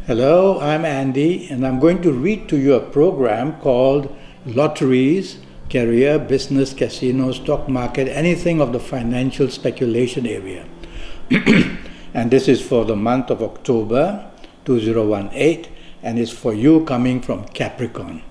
Hello, I'm Andy, and I'm going to read to you a program called Lotteries, Career, Business, Casino, Stock Market, anything of the financial speculation area. And this is for the month of October 2018, and it's for you coming from Capricorn.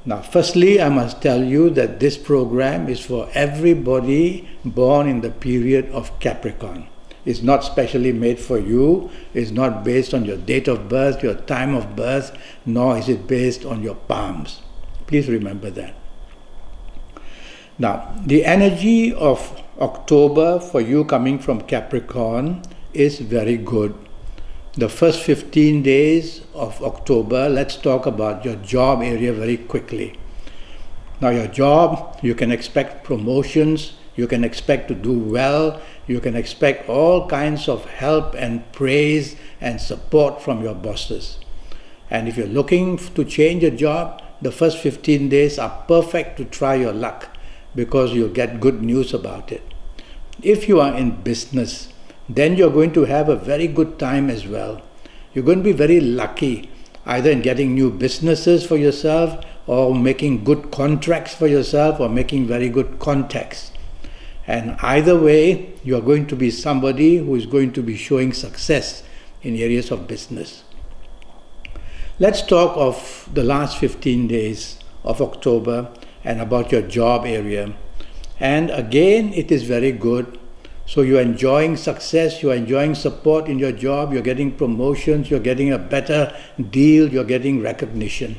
Now, firstly, I must tell you that this program is for everybody born in the period of Capricorn. It's not specially made for you. It's not based on your date of birth, your time of birth, nor is it based on your palms. Please remember that. Now, the energy of October for you coming from Capricorn is very good. The first 15 days of October, let's talk about your job area very quickly. Now, your job, you can expect promotions, you can expect to do well, you can expect all kinds of help and praise and support from your bosses. And if you're looking to change a job, the first 15 days are perfect to try your luck because you'll get good news about it. If you are in business, then you're going to have a very good time as well. You're going to be very lucky, either in getting new businesses for yourself or making good contracts for yourself or making very good contacts. And either way, you are going to be somebody who is going to be showing success in areas of business. Let's talk of the last 15 days of October and about your job area. And again, it is very good. So you're enjoying success, you're enjoying support in your job, you're getting promotions, you're getting a better deal, you're getting recognition.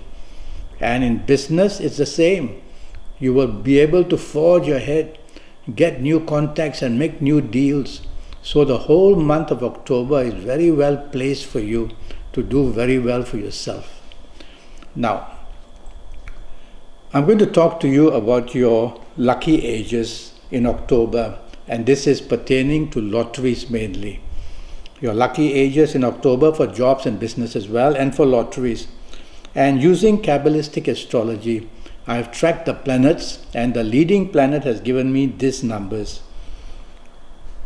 And in business, it's the same. You will be able to forge ahead, get new contacts and make new deals. So the whole month of October is very well placed for you to do very well for yourself. Now, I'm going to talk to you about your lucky ages in October, and this is pertaining to lotteries mainly. Your lucky ages in October for jobs and business as well, and for lotteries. And using Kabbalistic astrology, I have tracked the planets, and the leading planet has given me these numbers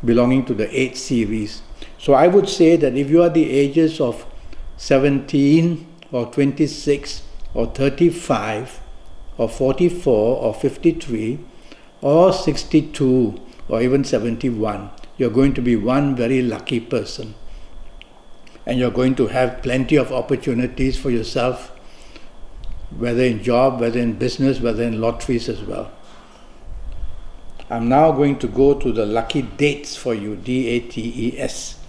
belonging to the 8 series. So I would say that if you are the ages of 17 or 26 or 35 or 44 or 53 or 62 or even 71, you're going to be one very lucky person. And you're going to have plenty of opportunities for yourself, whether in job, whether in business, whether in lotteries as well. I'm now going to go to the lucky dates for you, D-A-T-E-S,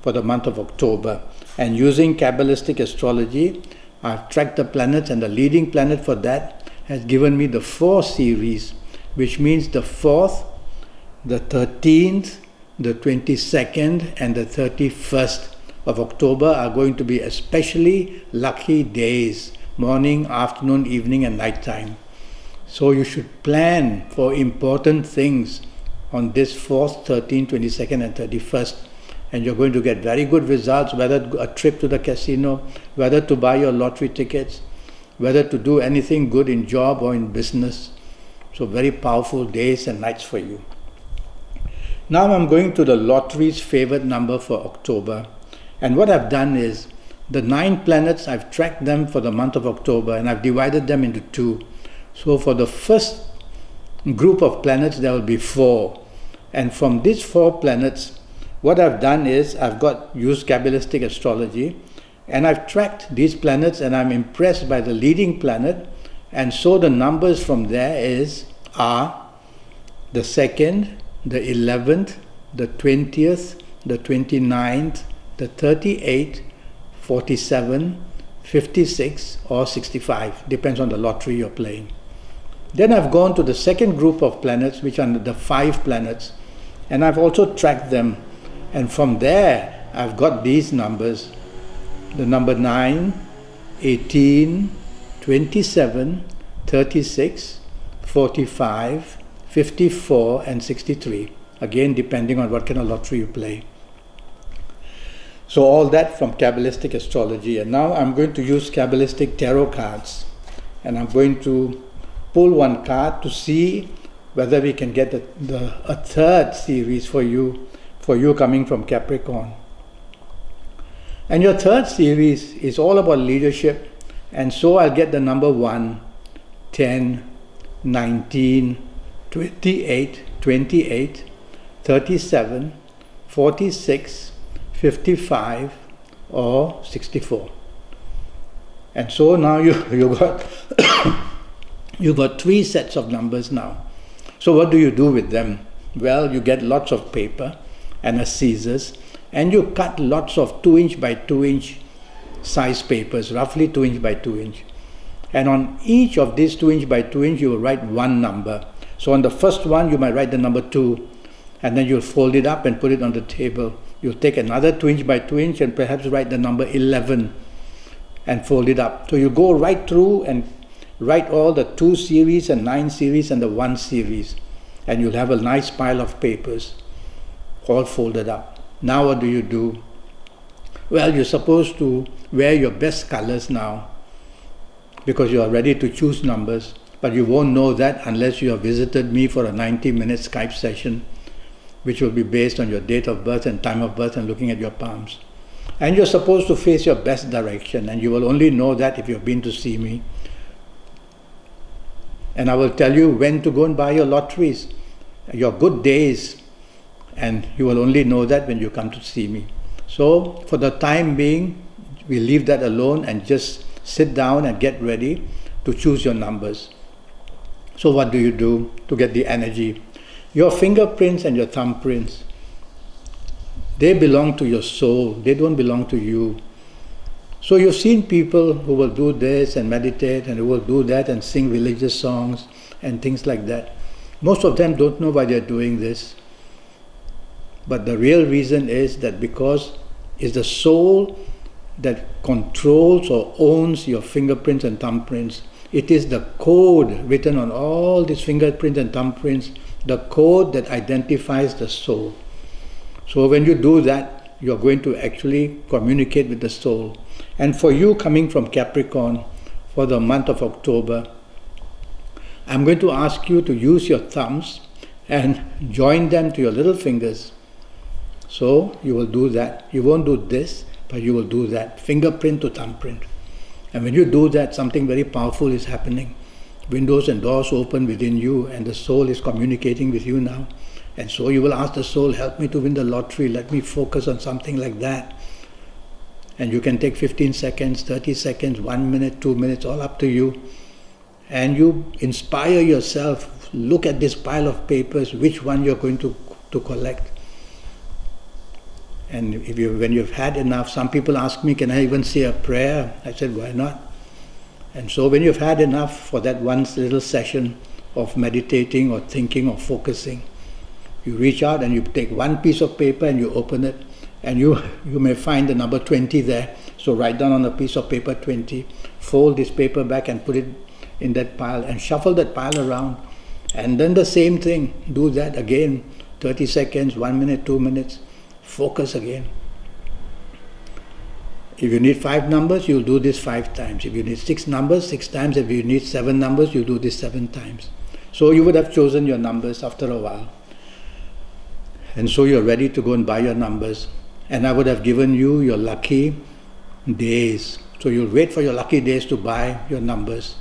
for the month of October. And using Kabbalistic astrology, I've tracked the planets, and the leading planet for that has given me the 4 series, which means the 4th, the 13th, the 22nd, and the 31st of October are going to be especially lucky days. Morning, afternoon, evening, and night time. So you should plan for important things on this 4th, 13th, 22nd, and 31st. And you're going to get very good results, whether a trip to the casino, whether to buy your lottery tickets, whether to do anything good in job or in business. So very powerful days and nights for you. Now I'm going to the lottery's favorite number for October. And what I've done is, the 9 planets, I've tracked them for the month of October, and I've divided them into 2. So for the first group of planets, there will be 4. And from these 4 planets, what I've done is I've used Kabbalistic astrology, and I've tracked these planets, and I'm impressed by the leading planet. And so the numbers from there are the 2nd, the 11th, the 20th, the 29th, the 38th, 47, 56 or 65, depends on the lottery you're playing. Then I've gone to the second group of planets, which are the 5 planets, and I've also tracked them, and from there I've got these numbers: the number 9, 18, 27, 36, 45, 54 and 63, again depending on what kind of lottery you play. So all that from Kabbalistic astrology. And now I'm going to use Kabbalistic tarot cards. And I'm going to pull one card to see whether we can get a 3rd series for you coming from Capricorn. And your third series is all about leadership. And so I'll get the number 1, 10, 19, 28, 28, 37, 46, 55, or 64. And so now you got you got 3 sets of numbers now. So what do you do with them? Well, you get lots of paper and a scissors, and you cut lots of 2" by 2" size papers, roughly 2" by 2". And on each of these 2" by 2", you will write one number. So on the first one, you might write the number 2, and then you'll fold it up and put it on the table. You'll take another 2" by 2" and perhaps write the number 11 and fold it up. So you go right through and write all the 2 series and 9 series and the 1 series. And you'll have a nice pile of papers all folded up. Now what do you do? Well, you're supposed to wear your best colors now because you are ready to choose numbers. But you won't know that unless you have visited me for a 90-minute Skype session, which will be based on your date of birth and time of birth and looking at your palms. And you're supposed to face your best direction, and you will only know that if you've been to see me. And I will tell you when to go and buy your lotteries, your good days, and you will only know that when you come to see me. So for the time being, we leave that alone and just sit down and get ready to choose your numbers. So what do you do to get the energy? Your fingerprints and your thumbprints, they belong to your soul. They don't belong to you. So you've seen people who will do this and meditate and who will do that and sing religious songs and things like that. Most of them don't know why they're doing this. But the real reason is that because it's the soul that controls or owns your fingerprints and thumbprints. It is the code written on all these fingerprints and thumbprints, the code that identifies the soul. So when you do that, you're going to actually communicate with the soul. And for you coming from Capricorn for the month of October, I'm going to ask you to use your thumbs and join them to your little fingers. So you will do that. You won't do this, but you will do that, fingerprint to thumbprint. And when you do that, something very powerful is happening. Windows and doors open within you, and the soul is communicating with you now. And so you will ask the soul, help me to win the lottery, let me focus on something like that. And you can take 15 seconds, 30 seconds, 1 minute, 2 minutes, all up to you. And you inspire yourself, look at this pile of papers, which one you're going to collect. And when you've had enough, some people ask me, can I even say a prayer? I said, why not? And so when you've had enough for that one little session of meditating or thinking or focusing, you reach out and you take one piece of paper and you open it, and you may find the number 20 there. So write down on a piece of paper 20, fold this paper back and put it in that pile and shuffle that pile around. And then the same thing, do that again, 30 seconds, 1 minute, 2 minutes. Focus again. If you need 5 numbers, you'll do this 5 times. If you need 6 numbers, 6 times. If you need 7 numbers, you'll do this 7 times. So you would have chosen your numbers after a while. And so you're ready to go and buy your numbers. And I would have given you your lucky days. So you'll wait for your lucky days to buy your numbers.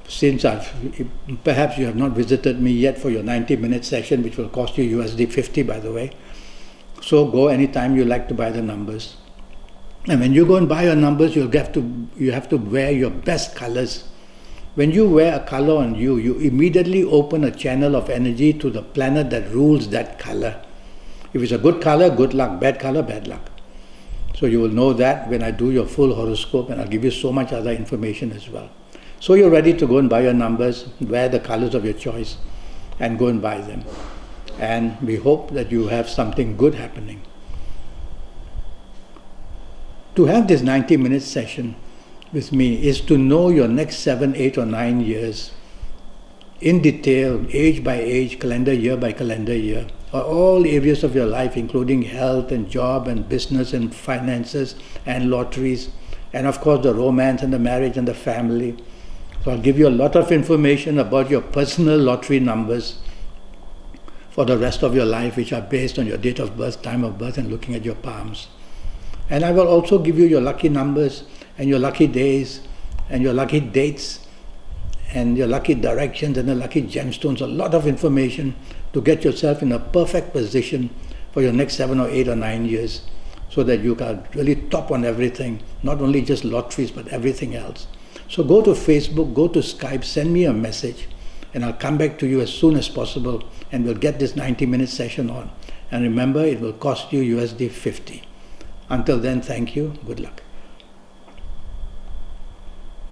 Since perhaps you have not visited me yet for your 90-minute session, which will cost you USD 50, by the way. So go anytime you like to buy the numbers. And when you go and buy your numbers, you have to wear your best colors. When you wear a color on you, you immediately open a channel of energy to the planet that rules that color. If it's a good color, good luck. Bad color, bad luck. So you will know that when I do your full horoscope, and I'll give you so much other information as well. So you're ready to go and buy your numbers, wear the colors of your choice, and go and buy them. And we hope that you have something good happening. To have this 90-minute session with me is to know your next 7, 8 or 9 years in detail, age by age, calendar year by calendar year, all areas of your life, including health and job and business and finances and lotteries, and of course the romance and the marriage and the family. So I'll give you a lot of information about your personal lottery numbers for the rest of your life, which are based on your date of birth, time of birth, and looking at your palms. And I will also give you your lucky numbers and your lucky days and your lucky dates and your lucky directions and the lucky gemstones, a lot of information to get yourself in a perfect position for your next 7 or 8 or 9 years, so that you can really top on everything, not only just lotteries, but everything else. So go to Facebook, go to Skype, send me a message, and I'll come back to you as soon as possible, and we'll get this 90-minute session on. And remember, it will cost you USD 50. Until then, thank you. Good luck.